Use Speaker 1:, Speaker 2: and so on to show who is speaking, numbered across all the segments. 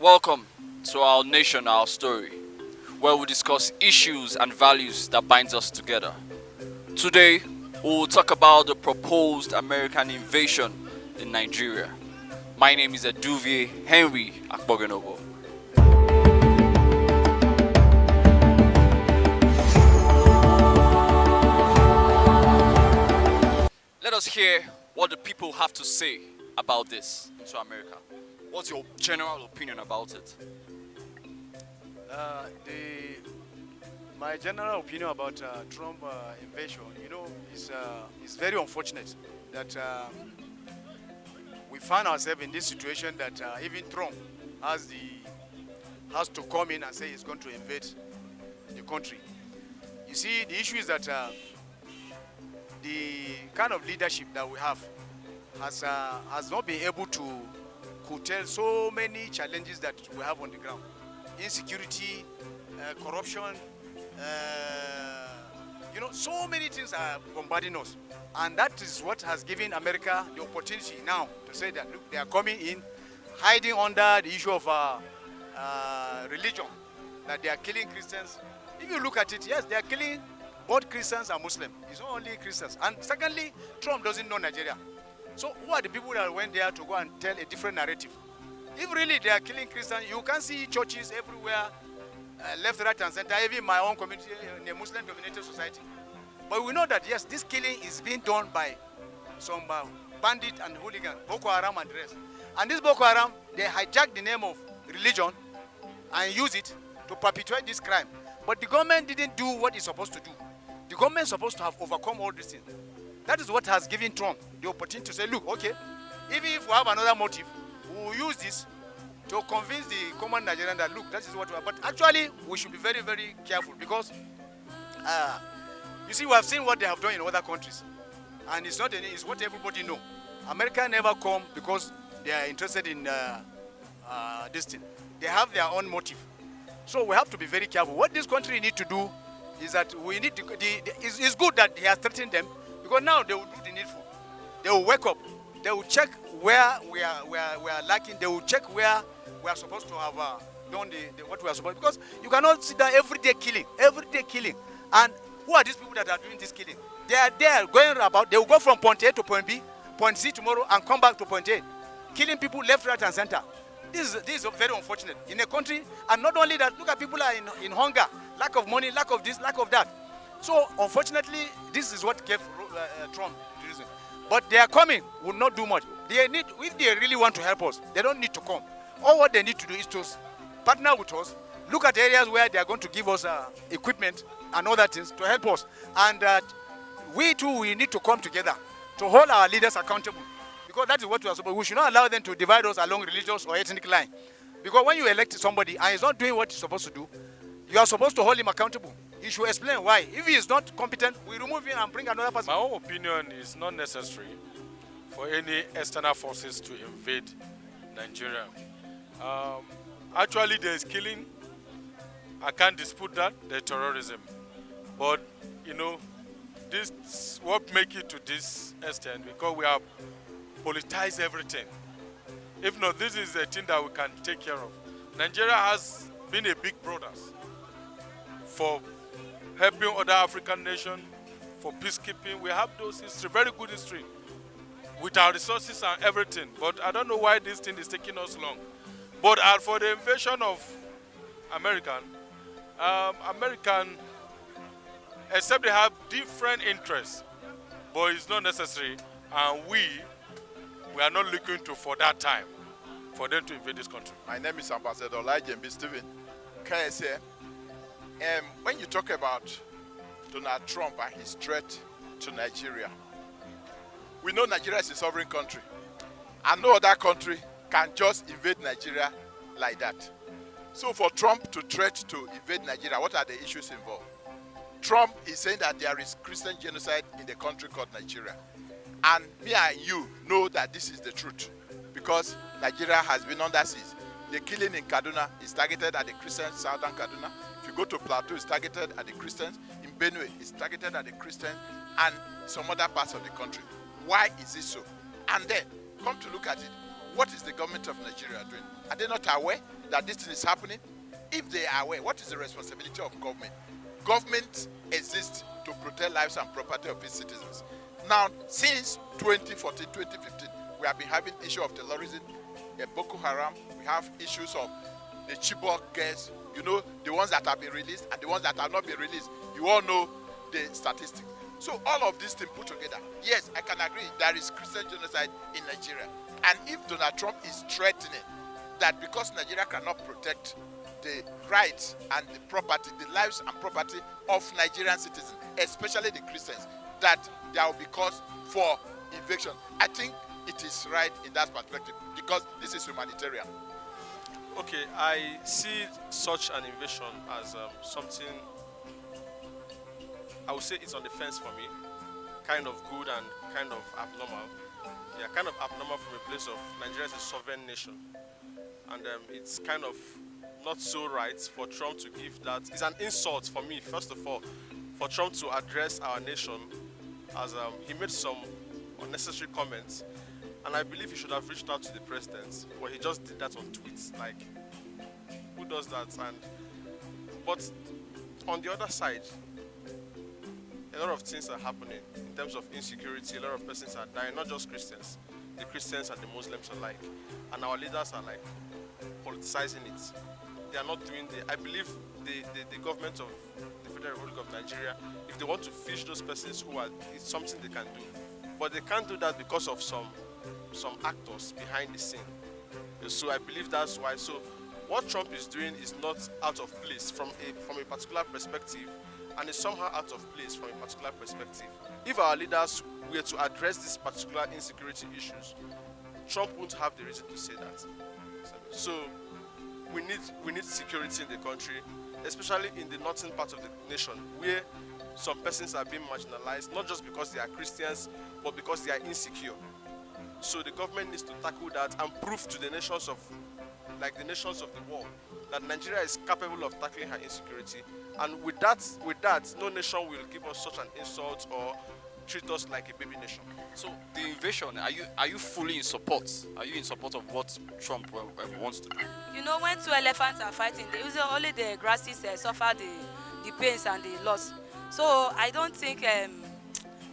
Speaker 1: Welcome to Our Nation, Our Story, where we discuss issues and values that binds us together. Today, we will talk about the proposed American invasion in Nigeria. My name is Eduvie Henry Akbogenobo. Let us hear what the people have to say about this to America. What's your general opinion about it?
Speaker 2: Uh, the my general opinion about Trump invasion, is very unfortunate that we find ourselves in this situation that even Trump has to come in and say he's going to invade the country. You see, the issue is that the kind of leadership that we have has not been able to curtail so many challenges that we have on the ground. Insecurity, corruption, so many things are bombarding us. And that is what has given America the opportunity now to say that, look, they are coming in, hiding under the issue of religion, that they are killing Christians. If you look at it, yes, they are killing both Christians and Muslims. It's not only Christians. And secondly, Trump doesn't know Nigeria. So who are the people that went there to go and tell a different narrative? If really they are killing Christians, you can see churches everywhere, left, right, and center, even my own community in a Muslim-dominated society. But we know that, yes, this killing is being done by some bandit and hooligan, Boko Haram and the rest. And this Boko Haram, they hijack the name of religion and use it to perpetuate this crime. But the government didn't do what it's supposed to do. The government is supposed to have overcome all these things. That is what has given Trump the opportunity to say, look, okay, even if we have another motive, we will use this to convince the common Nigerian that, look, that is what we are. But actually, we should be very, very careful because, you see, we have seen what they have done in other countries. And it's what everybody know. America never come because they are interested in this thing. They have their own motive. So we have to be very careful. What this country need to do is that we need to, it's good that he has threatened them because now they will do the needful. They will wake up. They will check where we are lacking. They will check where we are supposed to have done what we are supposed to. Because you cannot sit down every day killing. And who are these people that are doing this killing? They are there going about. They will go from point A to point B, point C tomorrow, and come back to point A, killing people left, right, and center. This is very unfortunate in a country. And not only that, look at people are in hunger, lack of money, lack of this, lack of that. So unfortunately, this is what gave Trump the reason. But they are coming will not do much. If they really want to help us, they don't need to come. All what they need to do is to partner with us, look at areas where they are going to give us equipment and other things to help us. And we too, we need to come together to hold our leaders accountable. Because that is what we are supposed to. We should not allow them to divide us along religious or ethnic line. Because when you elect somebody and he's not doing what he's supposed to do, you are supposed to hold him accountable. He should explain why. If he is not competent, we remove him and bring another person.
Speaker 3: My own opinion is not necessary for any external forces to invade Nigeria. Actually, there is killing. I can't dispute that. There's terrorism. But, this what make it to this extent because we have politicized everything. If not, this is a thing that we can take care of. Nigeria has been a big brother for helping other African nations, for peacekeeping. We have those history, very good history, with our resources and everything. But I don't know why this thing is taking us long. But for the invasion of American, except they have different interests, but it's not necessary. And we are not looking for that time for them to invade this country.
Speaker 4: My name is Ambassador Elijah Stephen. Can I say, when you talk about Donald Trump and his threat to Nigeria, we know Nigeria is a sovereign country, and no other country can just invade Nigeria like that. So for Trump to threat to invade Nigeria, what are the issues involved? Trump is saying that there is Christian genocide in the country called Nigeria. And me and you know that this is the truth because Nigeria has been under siege. The killing in Kaduna is targeted at the Christians, southern Kaduna. If you go to Plateau, it's targeted at the Christians. In Benue, it's targeted at the Christians and some other parts of the country. Why is it so? And then, come to look at it, what is the government of Nigeria doing? Are they not aware that this thing is happening? If they are aware, what is the responsibility of government? Government exists to protect lives and property of its citizens. Now, since 2014, 2015, we have been having issue of terrorism, Boko Haram. We have issues of the Chibok girls, you know, the ones that have been released and the ones that have not been released. You all know the statistics. So all of these things put together, yes, I can agree there is Christian genocide in Nigeria. And if Donald Trump is threatening that because Nigeria cannot protect the rights and the property, the lives and property of Nigerian citizens, especially the Christians, that there will be cause for invasion, I think it is right in that perspective because this is humanitarian.
Speaker 3: Okay, I see such an invasion as something, I would say it's on the fence for me, kind of good and kind of abnormal. Yeah, kind of abnormal from a place of Nigeria is a sovereign nation. And it's kind of not so right for Trump to give that. It's an insult for me, first of all, for Trump to address our nation as he made some unnecessary comments. And I believe he should have reached out to the president, but he just did that on tweets. Like, who does that? But on the other side, a lot of things are happening in terms of insecurity. A lot of persons are dying, not just Christians, the Christians and the Muslims alike. And our leaders are like politicizing it. They are not doing the, I believe the government of the Federal Republic of Nigeria, if they want to fish those persons who are, it's something they can do. But they can't do that because of some actors behind the scene. So I believe that's why. So what Trump is doing is not out of place from a particular perspective, and it's somehow out of place from a particular perspective. If our leaders were to address these particular insecurity issues, Trump wouldn't have the reason to say that. So we need security in the country, especially in the northern part of the nation, where some persons are being marginalized, not just because they are Christians, but because they are insecure. So the government needs to tackle that and prove to the nations of the world that Nigeria is capable of tackling her insecurity. And with that, no nation will give us such an insult or treat us like a baby nation.
Speaker 1: So the invasion, are you fully in support? Are you in support of what Trump wants to do?
Speaker 5: You know, when two elephants are fighting, only the grasses suffer the pains and the loss. So I don't think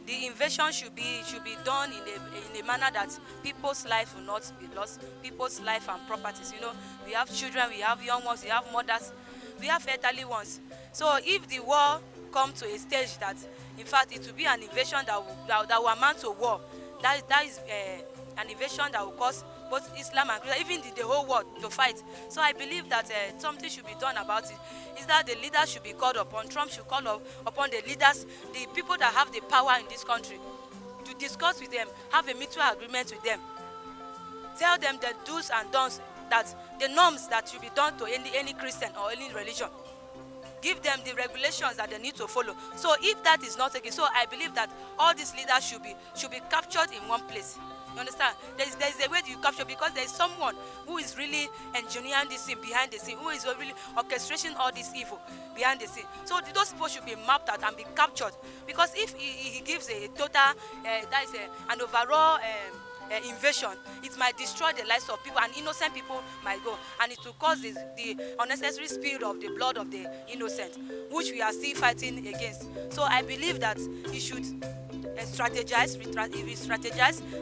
Speaker 5: the invasion should be done in a manner that people's life will not be lost, people's life and properties. You know, we have children, we have young ones, we have mothers, we have elderly ones. So if the war comes to a stage that, in fact, it will be an invasion that will amount to war, that is an invasion that will cause both Islam and Christian, even the whole world, to fight. So I believe that something should be done about it. Is that the leaders should be called upon. Trump should call upon the leaders, the people that have the power in this country, to discuss with them, have a mutual agreement with them. Tell them the do's and don'ts, that the norms that should be done to any Christian or any religion. Give them the regulations that they need to follow. So if that is not taken, so I believe that all these leaders should be captured in one place. You understand? There's a way you capture, because there's someone who is really engineering this thing behind the scene, who is really orchestrating all this evil behind the scene. So those people should be mapped out and be captured. Because if he gives a total, an overall invasion, it might destroy the lives of people, and innocent people might go, and it will cause the unnecessary spill of the blood of the innocent, which we are still fighting against. So I believe that he should strategize,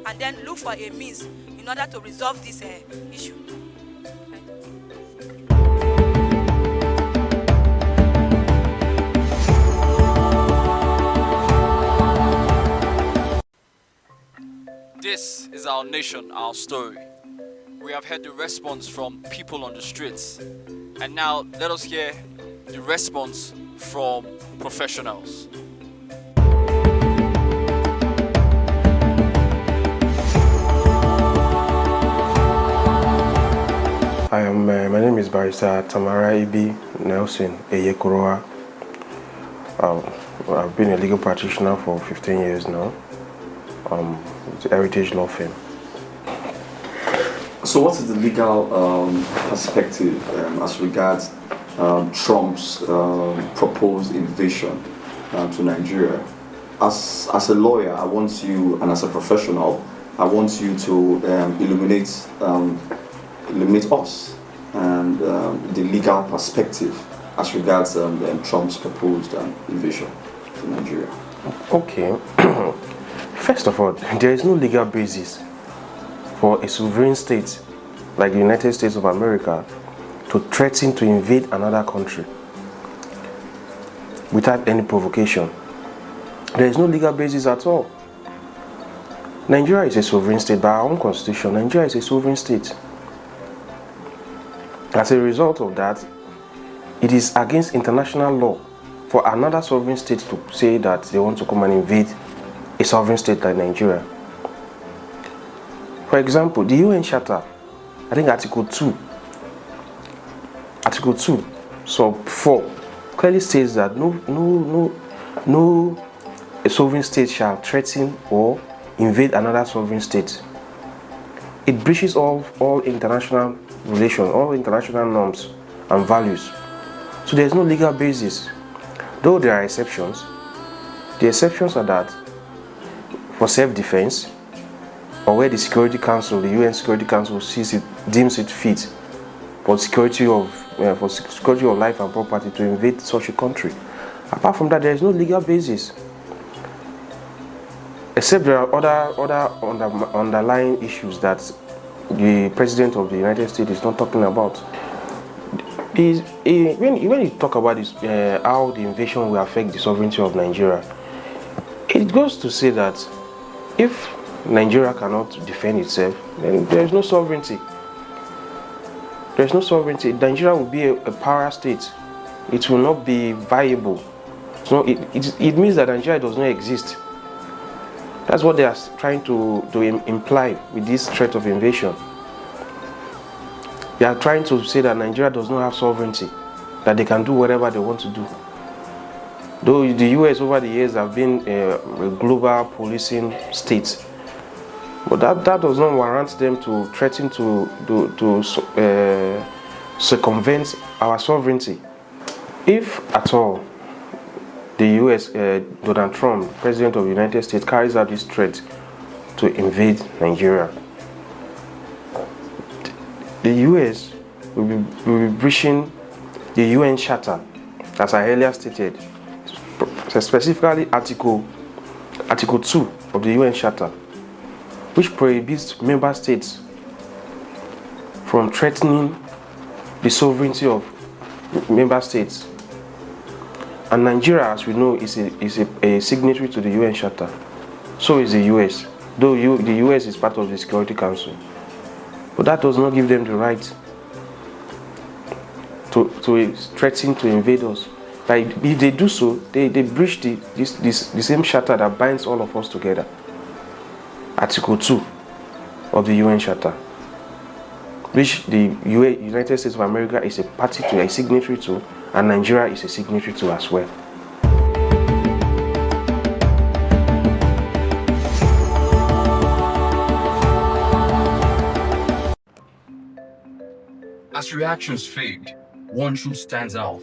Speaker 5: and then look for a means in order to resolve this issue.
Speaker 1: This is our nation, our story. We have heard the response from people on the streets. And now let us hear the response from professionals.
Speaker 6: My name is Barrister Tamara Ibi Nelson Eyekoroa. I've been a legal practitioner for 15 years now. It's a heritage law firm.
Speaker 7: So what is the legal perspective as regards Trump's proposed invasion to Nigeria? As a lawyer, I want you, and as a professional, I want you to illuminate us and the legal perspective as regards Trump's proposed invasion to Nigeria?
Speaker 6: Okay. First of all, there is no legal basis for a sovereign state like the United States of America to threaten to invade another country without any provocation. There is no legal basis at all. Nigeria is a sovereign state by our own constitution. Nigeria is a sovereign state. As a result of that, it is against international law for another sovereign state to say that they want to come and invade a sovereign state like Nigeria. For example, the UN Charter, I think Article 2, sub 4, clearly states that no sovereign state shall threaten or invade another sovereign state. It breaches all international relations, all international norms and values. So there is no legal basis. Though there are exceptions, the exceptions are that for self-defense, or where the Security Council, the UN Security Council deems it fit for security of life and property to invade such a country. Apart from that, there is no legal basis. Except there are other underlying issues that the President of the United States is not talking about. When you talk about this, how the invasion will affect the sovereignty of Nigeria, it goes to say that if Nigeria cannot defend itself, then there is no sovereignty. There is no sovereignty. Nigeria will be a power state. It will not be viable. So it means that Nigeria does not exist. That's what they are trying to imply with this threat of invasion. They are trying to say that Nigeria does not have sovereignty, that they can do whatever they want to do. Though the US over the years have been a global policing state, but that does not warrant them to threaten to circumvent our sovereignty. If at all the US, Donald Trump, President of the United States, carries out this threat to invade Nigeria, the US will be breaching the UN Charter, as I earlier stated, specifically Article 2 of the UN Charter, which prohibits member states from threatening the sovereignty of member states. And Nigeria, as we know, is a signatory to the UN Charter. So is the US, though the US is part of the Security Council. But that does not give them the right to threaten to invade us. Like, if they do so, they breach the same charter that binds all of us together. Article 2 of the UN Charter, which the United States of America is a party to, a signatory to, and Nigeria is a signatory to as well.
Speaker 1: As reactions fade, one truth stands out.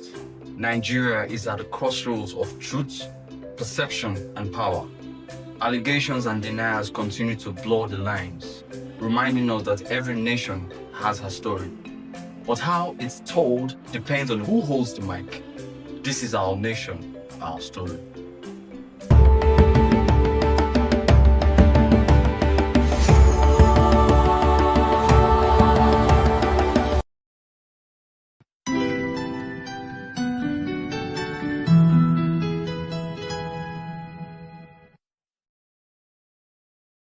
Speaker 1: Nigeria is at the crossroads of truth, perception, and power. Allegations and denials continue to blur the lines, reminding us that every nation has her story. But how it's told depends on who holds the mic. This is our nation, our story.